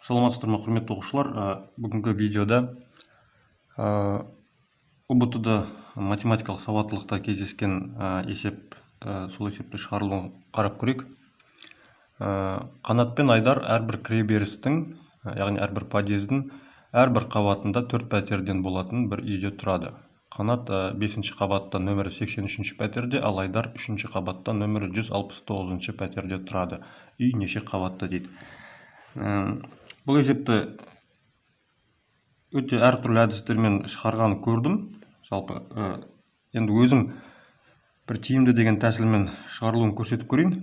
Саламатсыздар ма, құрметті оқушылар. Бүгінгі видеода ұбт-да математикалық сауаттылықта кездескен есеп, сол есепті шығарылуын қарап көрейік. Қанат пен Айдар әрбір кіреберістің, яғни әрбір подъездің әрбір қабатында 4 пәтерден болатын бір үйде тұрады. Қанат 5-ші қабатта нөмірі 83-ші пәтерде, ал Айдар 3-ші қабатта нөмірі 169-ші пәтерде тұрады. Үй неше қабатты дейді. Бұл есепті өте әртүрлі әдістермен шығарғанын көрдім. Жалпы енді өзім бір тиімді деген тәсілмен шығарылуын көрсетіп көрейін.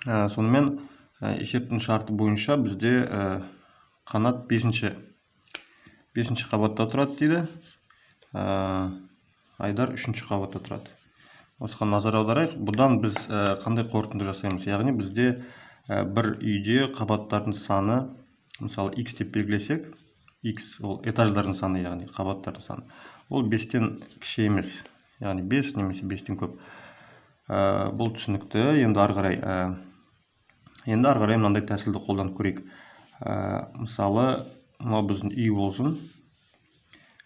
Сонымен есептің шарты бойынша бізде Қанат 5-ші қабатта тұрады дейді. Айдар 3-ші қабатта тұрады. Осыған назар аударайық. Бұдан біз қандай қорытынды жасаймыз? Яғни бізде бір үйде қабаттардың саны, мысалы x деп белгілесек, x ол этаждардың саны, яғни қабаттардың саны. Ол 5-тен кіші емес, яғни 5 немесе 5-тен көп. Бұл түсінікті. Енді ары қарай мынандай тәсілді қолданып көрейік. Мысалы, мынау біздің үй болсын.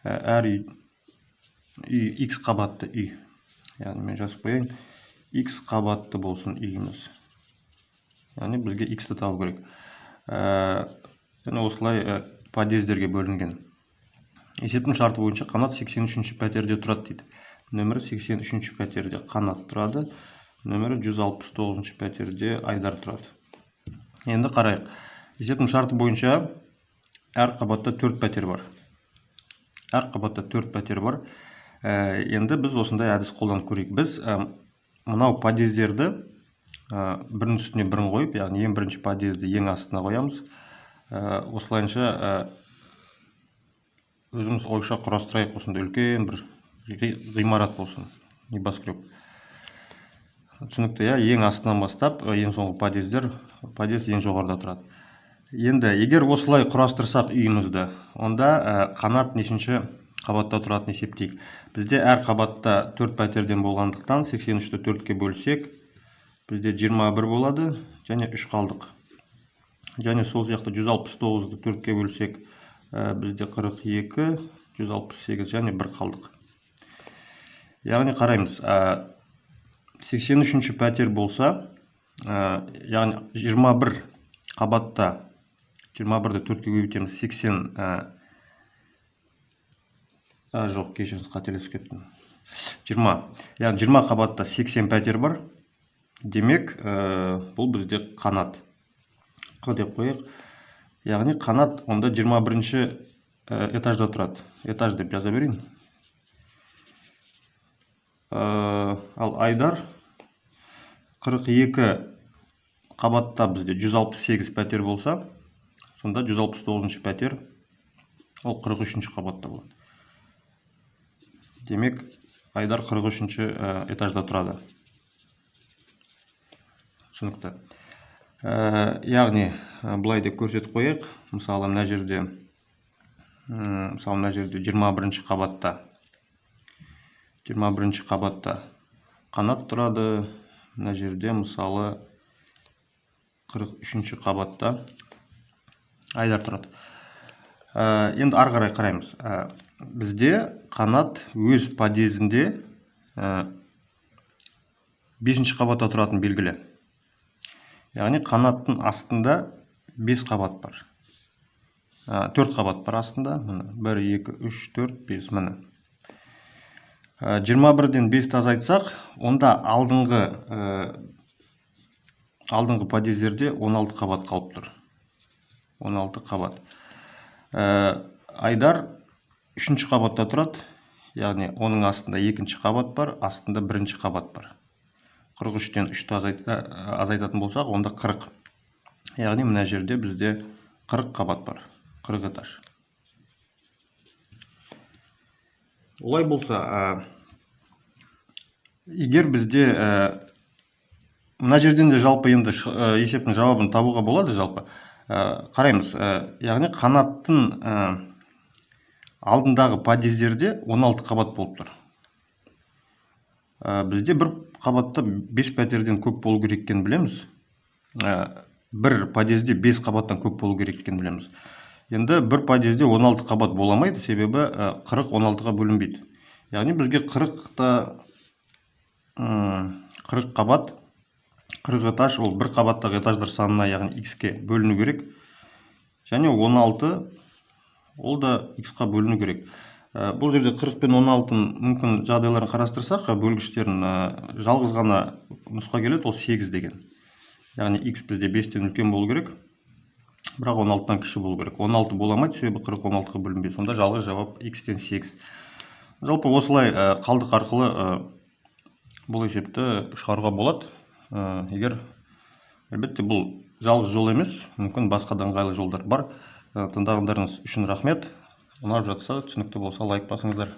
Әр үй x қабатты үй. Яғни мен жазып қояйын. X қабатты болсын үйіміз. Яғни бізге x-ті табу керек. Осылай подъездерге бөлінген. Есептің шарты бойынша Қанат 83-ші пәтерде тұрады дейді. Нөмірі 83-ші пәтерде Қанат тұрады. Нөмірі 169-ші пәтерде Айдар тұрады. Енді қарайық. Есептің шарты бойынша әр қабатта 4 пәтер бар. Әр қабатта 4 пәтер бар. Енді біз осындай әдіс қолданып көрейік. Біз мынау подъездерді бірінің үстіне бірін қойып, яғни ең бірінші подъезді ең астына қоямыз. Осылайынша өзіміз ойша құрастырайық, осындай үлкен бір ғимарат болсын, небоскреб. Түсінікті, ең астынан бастап, ең соңғы подъезд ең жоғарыда тұрады. Енді егер осылай құрастырсақ үйімізді, онда Қанат нешінші қабатта тұратын есептейік. Бізде әр қабатта 4 пәтерден болғандықтан 83-ті 4-ке бөлсек, бізде 21 болады, және 3 қалдық. Және сол сияқты 169-ды 4-ке бөлсек, бізде 42, 168 және 1 қалдық. Яғни қараймыз, 83-ші пәтер болса, яғни 21 қабатта, 21-ді 4-ке көбейтеміз, 80, жоқ, кешіріңіз, қателесіп кеттім. 20, яғни 20 қабатта 80 пәтер бар. Демек, бұл бізде Қанат. Қ деп қойық. Яғни Қанат онда 21-ші этажда тұрады. Этаж деп жаза берейін. Ал Айдар 42 қабатта бізде 168 пәтер болса, сонда 169-ші пәтер ол 43-ші қабатта болады. Демек, Айдар 43-ші этажда тұрады. Түсінікті. Яғни, бұлай деп көрсетіп қойық. Мысалы, мына жерде 21-ші қабатта Қанат тұрады. Мына жерде, мысалы, 43-ші қабатта Айдар тұрады. Енді ары қарай қараймыз. Бізде Қанат өз подъезінде 5-ші қабатта тұратын белгілі. Яғни Қанаттың астында 5 қабат бар. 4 қабат бар астында. 1, 2, 3, 4, 5 міні. 21-ден 5-ті азайтсақ, онда алдыңғы подъездерде 16 қабат қалып тұр. 16 қабат. Айдар 3-ші қабатта тұрады. Яғни оның астында 2-ші қабат бар, астында 1-ші қабат бар. 43-тен 3-ті азайтатын болсақ, онда 40. Яғни мына жерде бізде 40 қабат бар. 40 этаж. Олай болса, егер бізде мына жерден де жалпы енді есептің жауабын табуға болады жалпы. Қараймыз, яғни Қанаттың алдындағы подъездерде 16 қабат болып тұр. Бізде бір қабатта 5 пәтерден көп болу керек екенін білеміз. бір подъезде 5 қабаттан көп болу керек екенін білеміз. Енді бір подъезде 16 қабат бола алмайды, себебі 40 16-ға бөлінбейді. Яғни бізге 40 қабат, 40 этаж, ол бір қабаттағы этаждар санына, яғни x-ке бөліну керек. Және 16 ол да x-қа бөліну керек. Бұл жерде 40 пен 16-ның мүмкін жағдайларын қарастырсақ, бөлгіштерін жалғыз ғана нұсқа келеді, ол 8 деген. Яғни x бізде 5-тен үлкен болу керек, бірақ 16-тан кіші болу керек. 16 бола алмайды, себебі 40 16-ға бөлінбейді. Сонда жалғыз жауап x-тен 8. Жалпы осылай қалдық арқылы бұл есепті шығаруға болады. Егер әлбетте бұл жалғыз жол емес, мүмкін басқа да ыңғайлы жолдар бар. Тыңдағандарыңыз үшін рахмет. Ұнап жатса, түсінікті болса лайк басыңыздар.